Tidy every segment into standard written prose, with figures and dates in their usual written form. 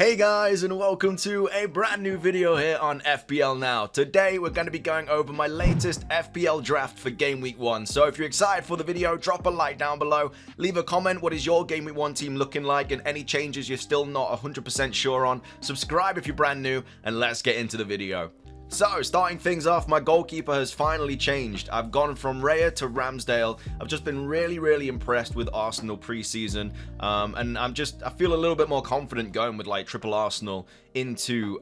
Hey guys, and welcome to a brand new video here on FPL Now. Today we're going to be going over my latest FPL draft for Game Week 1. So if you're excited for the video, drop a like down below, leave a comment, what is your Game Week 1 team looking like, and any changes you're still not 100% sure on. Subscribe if you're brand new, and let's get into the video. So, starting things off, my goalkeeper has finally changed. I've gone from Raya to Ramsdale. I've just been really impressed with Arsenal pre-season, and I feel a little bit more confident going with like triple Arsenal into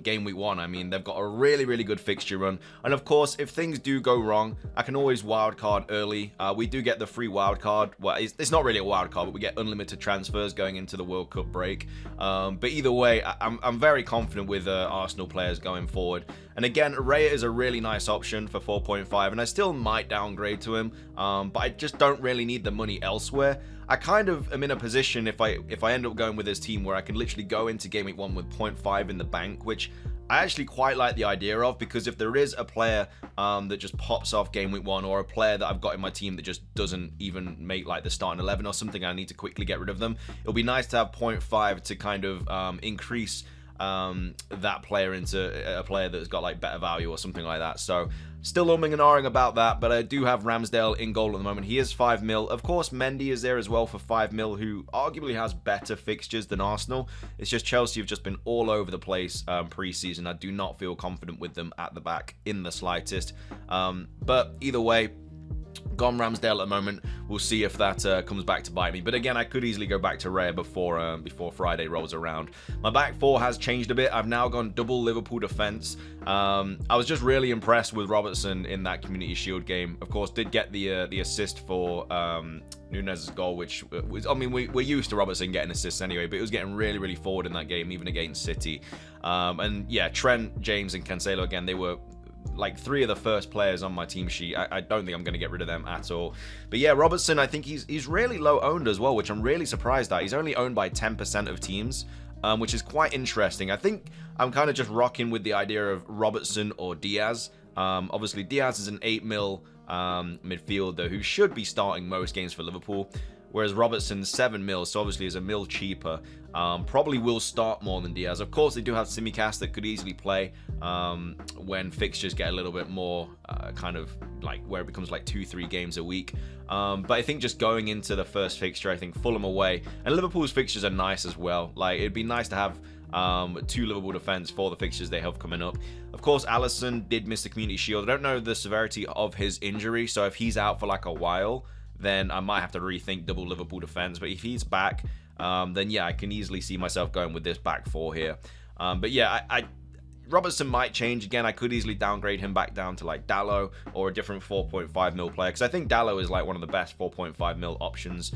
Game Week 1. I mean, they've got a really good fixture run, and of course, if things do go wrong, I can always wildcard early. We do get the free wildcard. Well, it's not really a wildcard, but we get unlimited transfers going into the World Cup break. But either way, I'm very confident with Arsenal players going forward. And again, Raya is a really nice option for 4.5, and I still might downgrade to him, but I just don't really need the money elsewhere. I kind of am in a position if I end up going with this team where I can literally go into Game Week 1 with 0.5 in the bank, which I actually quite like the idea of, because if there is a player that just pops off Game Week 1, or a player that I've got in my team that just doesn't even make like the starting 11 or something, I need to quickly get rid of them, it'll be nice to have 0.5 to kind of increase that player into a player that's got like better value or something like that. So still umming and ahhing about that, but I do have Ramsdale in goal at the moment. He is 5 mil. Of course, Mendy is there as well for 5 mil, who arguably has better fixtures than Arsenal. It's just Chelsea have just been all over the place pre-season. I do not feel confident with them at the back in the slightest. But either way, gone Ramsdale at the moment. We'll see if that comes back to bite me. But again, I could easily go back to Raya before Friday rolls around. My back four has changed a bit. I've now gone double Liverpool defense. I was just really impressed with Robertson in that Community Shield game. Of course, did get the assist for Nunez's goal, which was, I mean, we're used to Robertson getting assists anyway, but it was getting really forward in that game, even against City. And yeah, Trent, James, and Cancelo, again, they were like 3 of the first players on my team sheet. I don't think I'm going to get rid of them at all. But yeah, Robertson, I think he's really low owned as well, which I'm really surprised at. He's only owned by 10% of teams, which is quite interesting. I think I'm kind of just rocking with the idea of Robertson or Diaz. Obviously, Diaz is an 8 mil midfielder who should be starting most games for Liverpool, whereas Robertson's 7 mil, so obviously is a mil cheaper. Probably will start more than Diaz. Of course, they do have Simicast that could easily play when fixtures get a little bit more kind of like where it becomes like 2-3 games a week. But I think just going into the first fixture, I think Fulham away, and Liverpool's fixtures are nice as well. Like, it'd be nice to have 2 Liverpool defense for the fixtures they have coming up. Of course, Alisson did miss the Community Shield. I don't know the severity of his injury, so if he's out for like a while, then I might have to rethink double Liverpool defense. But if he's back, then yeah, I can easily see myself going with this back four here. But yeah, Robertson might change again. I could easily downgrade him back down to like Dalot or a different 4.5 mil player, because I think Dalot is like one of the best 4.5 mil options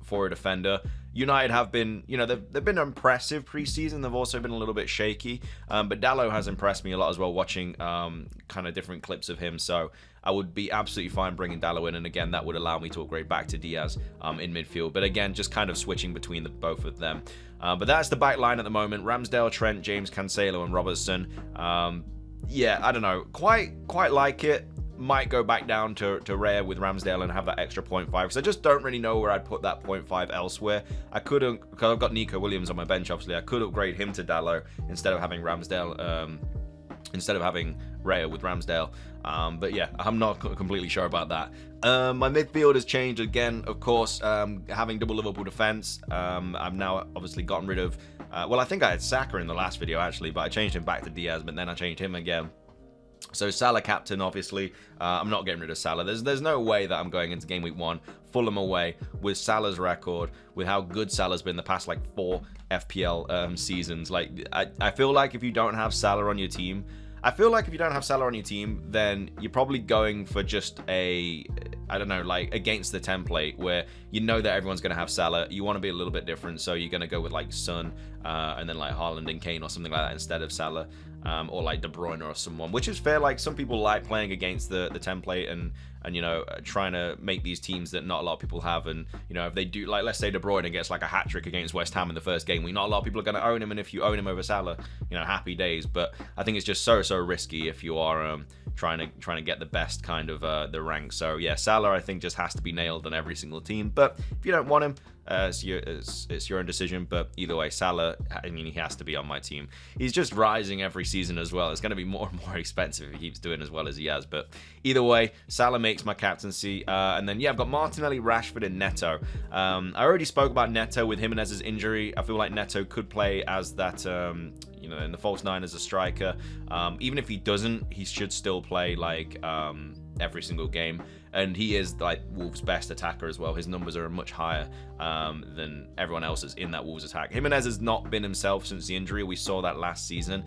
for a defender. United have been, you know, they've been impressive pre-season. They've also been a little bit shaky, but Dalot has impressed me a lot as well, watching kind of different clips of him. So I would be absolutely fine bringing Dalot in, and again, that would allow me to upgrade back to Diaz in midfield. But again, just kind of switching between both of them. But that's the back line at the moment: Ramsdale, Trent, James, Cancelo, and Robertson. Yeah, I don't know, quite like it. Might go back down to Raya with Ramsdale and have that extra 0.5, because I just don't really know where I'd put that 0.5 elsewhere. I couldn't, because I've got Nico Williams on my bench, obviously. I could upgrade him to Dalot instead of having Ramsdale, instead of having Raya with Ramsdale. But yeah, I'm not completely sure about that. My midfield has changed again, of course, having double Liverpool defense. I've now obviously gotten rid of, well, I think I had Saka in the last video actually, but I changed him back to Diaz, but then I changed him again. So Salah captain, obviously. I'm not getting rid of Salah. There's no way that I'm going into Game Week 1 Fulham away with Salah's record, with how good Salah's been the past like 4 FPL seasons. Like, I feel like if you don't have Salah on your team, then you're probably going for just a, I don't know, like against the template where you know that everyone's going to have Salah. You want to be a little bit different, so you're going to go with like Son and then like Haaland and Kane or something like that instead of Salah, or like De Bruyne or someone, which is fair. Like, some people like playing against the template and you know, trying to make these teams that not a lot of people have. And you know, if they do, like, let's say De Bruyne gets like a hat-trick against West Ham in the first game, not a lot of people are going to own him, and if you own him over Salah, you know, happy days. But I think it's just so risky if you are trying to get the best kind of the rank. So yeah, Salah I think just has to be nailed on every single team. But if you don't want him, it's your own decision. But either way, Salah but I mean, he has to be on my team. He's just rising every season as well. It's going to be more and more expensive if he keeps doing as well as he has. But either way, Salah makes my captaincy. And then, yeah, I've got Martinelli, Rashford, and Neto. I already spoke about Neto with Jimenez's injury. I feel like Neto could play as that, you know, in the false nine as a striker. Even if he doesn't, he should still play like every single game. And he is like Wolves' best attacker as well. His numbers are much higher than everyone else's in that Wolves attack. Jimenez has not been himself since the injury. We saw that last season,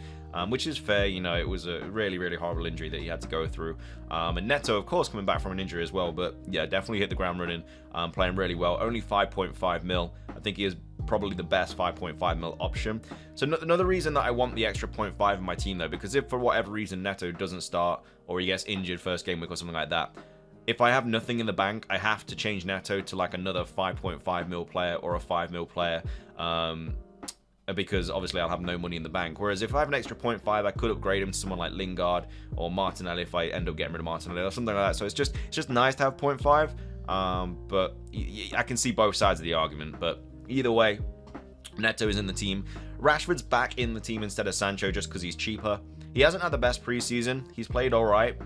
which is fair. You know, it was a really, really horrible injury that he had to go through. And Neto, of course, coming back from an injury as well. But yeah, definitely hit the ground running, playing really well. Only 5.5 mil. I think he is probably the best 5.5 mil option. So another reason that I want the extra 0.5 in my team, though, because if for whatever reason Neto doesn't start or he gets injured first game week or something like that, if I have nothing in the bank, I have to change Neto to like another 5.5 mil player or a 5 mil player, because obviously I'll have no money in the bank. Whereas if I have an extra 0.5, I could upgrade him to someone like Lingard or Martinelli if I end up getting rid of Martinelli or something like that. So it's just nice to have 0.5, but I can see both sides of the argument. But either way, Neto is in the team. Rashford's back in the team instead of Sancho just because he's cheaper. He hasn't had the best preseason. He's played all right.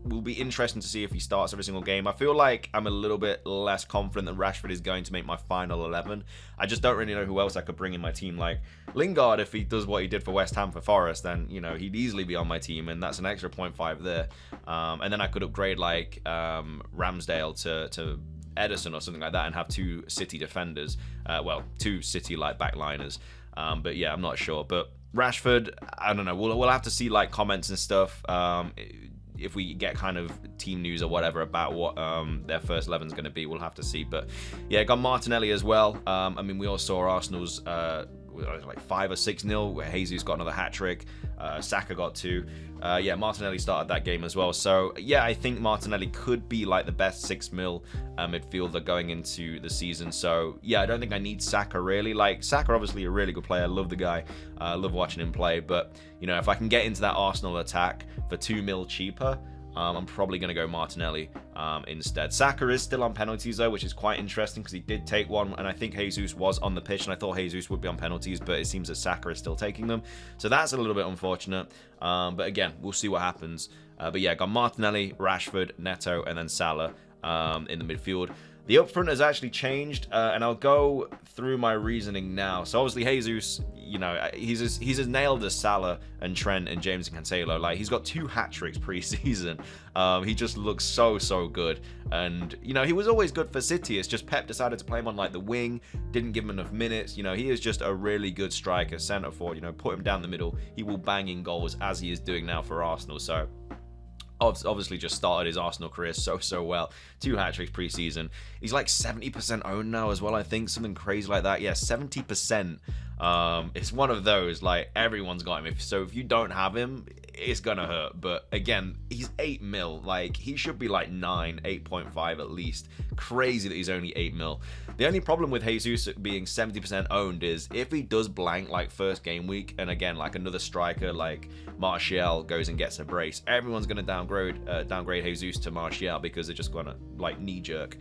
Will be interesting to see if he starts every single game. I feel like I'm a little bit less confident that Rashford is going to make my final 11. I just don't really know who else I could bring in my team. Like Lingard, if he does what he did for West Ham for Forest, then, you know, he'd easily be on my team, and that's an extra 0.5 there. And then I could upgrade like Ramsdale to Edison or something like that and have 2 City defenders. Well, 2 City like backliners. But yeah, I'm not sure. But Rashford, I don't know. We'll have to see like comments and stuff. If we get kind of team news or whatever about what their first 11 is going to be, we'll have to see. But yeah, got Martinelli as well. I mean, we all saw Arsenal's like 5 or 6-0 where Jesus got another hat-trick. Saka got 2. Yeah, Martinelli started that game as well. So yeah, I think Martinelli could be like the best 6 mil midfielder going into the season. So yeah, I don't think I need Saka really. Like Saka, obviously a really good player. I love the guy. I love watching him play. But you know, if I can get into that Arsenal attack for 2 mil cheaper, I'm probably going to go Martinelli instead. Saka is still on penalties though, which is quite interesting because he did take one, and I think Jesus was on the pitch, and I thought Jesus would be on penalties, but it seems that Saka is still taking them. So that's a little bit unfortunate. But again, we'll see what happens. But yeah, got Martinelli, Rashford, Neto, and then Salah in the midfield. The up front has actually changed, and I'll go through my reasoning now. So obviously Jesus, you know, he's as nailed as Salah and Trent and James and Cancelo. Like, he's got 2 hat-tricks pre-season. He just looks so good. And, you know, he was always good for City. It's just Pep decided to play him on, like, the wing, didn't give him enough minutes. You know, he is just a really good striker, centre forward. You know, put him down the middle. He will bang in goals as he is doing now for Arsenal. So obviously just started his Arsenal career so well. 2 hat-tricks pre-season. He's like 70% owned now as well, I think. Something crazy like that. Yeah, 70%. It's one of those, like, everyone's got him. So if you don't have him, it's gonna hurt. But again, he's 8 mil. Like, he should be like 9, 8.5 at least. Crazy that he's only 8 mil. The only problem with Jesus being 70% owned is if he does blank like first game week, and again, like another striker like Martial goes and gets a brace, everyone's gonna downgrade Jesus to Martial because they're just gonna like knee-jerk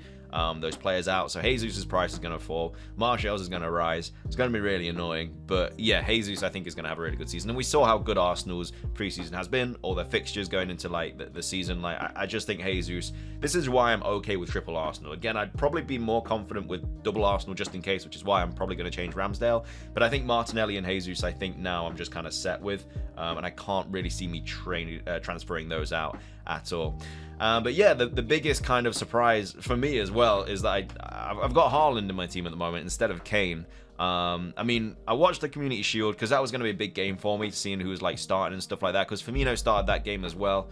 those players out. So Jesus' price is going to fall. Martial's is going to rise. It's going to be really annoying. But yeah, Jesus, I think, is going to have a really good season. And we saw how good Arsenal's preseason has been. All their fixtures going into like the season. Like, I just think Jesus, this is why I'm okay with triple Arsenal. Again, I'd probably be more confident with double Arsenal just in case, which is why I'm probably going to change Ramsdale. But I think Martinelli and Jesus, I think now I'm just kind of set with. And I can't really see me transferring those out at all. But yeah, the biggest kind of surprise for me as well is that I've got Haaland in my team at the moment instead of Kane. I mean, I watched the Community Shield because that was going to be a big game for me, seeing who was like starting and stuff like that, because Firmino started that game as well.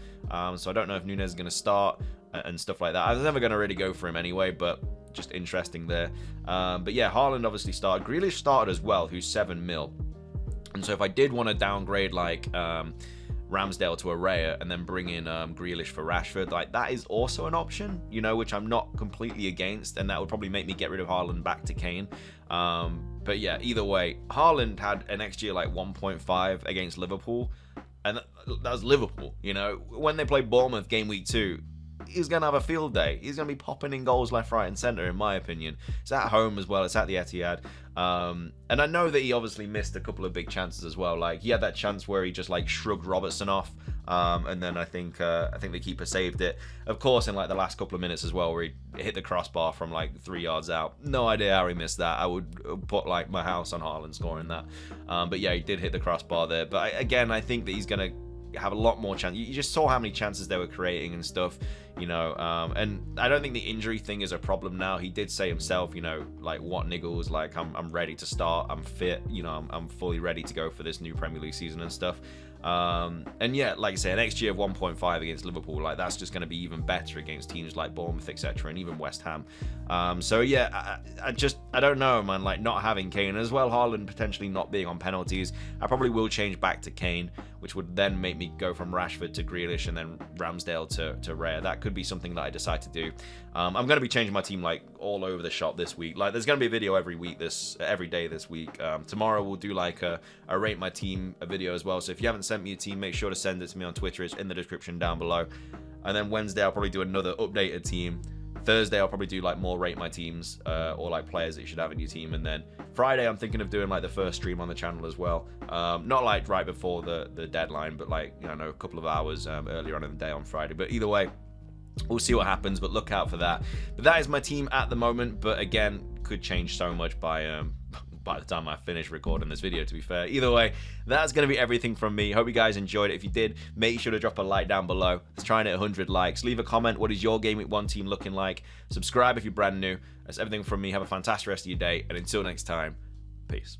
So I don't know if Nunez is going to start and stuff like that. I was never going to really go for him anyway, but just interesting there. But yeah, Haaland obviously started. Grealish started as well, who's 7 mil. And so if I did want to downgrade like Ramsdale to a Raya and then bring in Grealish for Rashford, like that is also an option, you know, which I'm not completely against, and that would probably make me get rid of Haaland back to Kane. But yeah, either way, Haaland had an XG like 1.5 against Liverpool, and that was Liverpool, you know. When they played Bournemouth game week 2, he's going to have a field day. He's going to be popping in goals left, right, and centre, in my opinion. It's at home as well. It's at the Etihad. And I know that he obviously missed a couple of big chances as well. Like, he had that chance where he just, like, shrugged Robertson off. And then I think the keeper saved it. Of course, in, like, the last couple of minutes as well, where he hit the crossbar from, like, 3 yards out. No idea how he missed that. I would put, like, my house on Haaland scoring that. But, yeah, he did hit the crossbar there. But, again, I think that he's going to have a lot more chance. You just saw how many chances they were creating and stuff, you know, and I don't think the injury thing is a problem now. He did say himself, you know, like, what niggles, like, I'm ready to start, I'm fit, you know, I'm fully ready to go for this new Premier League season and stuff. And yeah, like I say, an XG of 1.5 against Liverpool, like, that's just going to be even better against teams like Bournemouth, etc., and even West Ham. So yeah, I don't know, man, like, not having Kane as well, Haaland potentially not being on penalties, I probably will change back to Kane, which would then make me go from Rashford to Grealish and then Ramsdale to Rare. That could be something that I decide to do. I'm going to be changing my team, like, all over the shop this week. Like, there's going to be a video every day this week. Tomorrow we'll do, like, a rate my team video as well. So if you haven't sent me a team, make sure to send it to me on Twitter. It's in the description down below. And then Wednesday I'll probably do another updated team. Thursday I'll probably do, like, more rate my teams, or, like, players that you should have in your team. And then Friday I'm thinking of doing, like, the first stream on the channel as well. Not, like, right before the deadline, but, like, you know, a couple of hours earlier on in the day on Friday. But either way, we'll see what happens, but look out for that. But that is my team at the moment, but again, could change so much by the time I finish recording this video, to be fair. Either way, that's going to be everything from me. Hope you guys enjoyed it. If you did, make sure to drop a like down below. Let's try and hit 100 likes. Leave a comment. What is your Game Week 1 team looking like? Subscribe if you're brand new. That's everything from me. Have a fantastic rest of your day, and until next time, peace.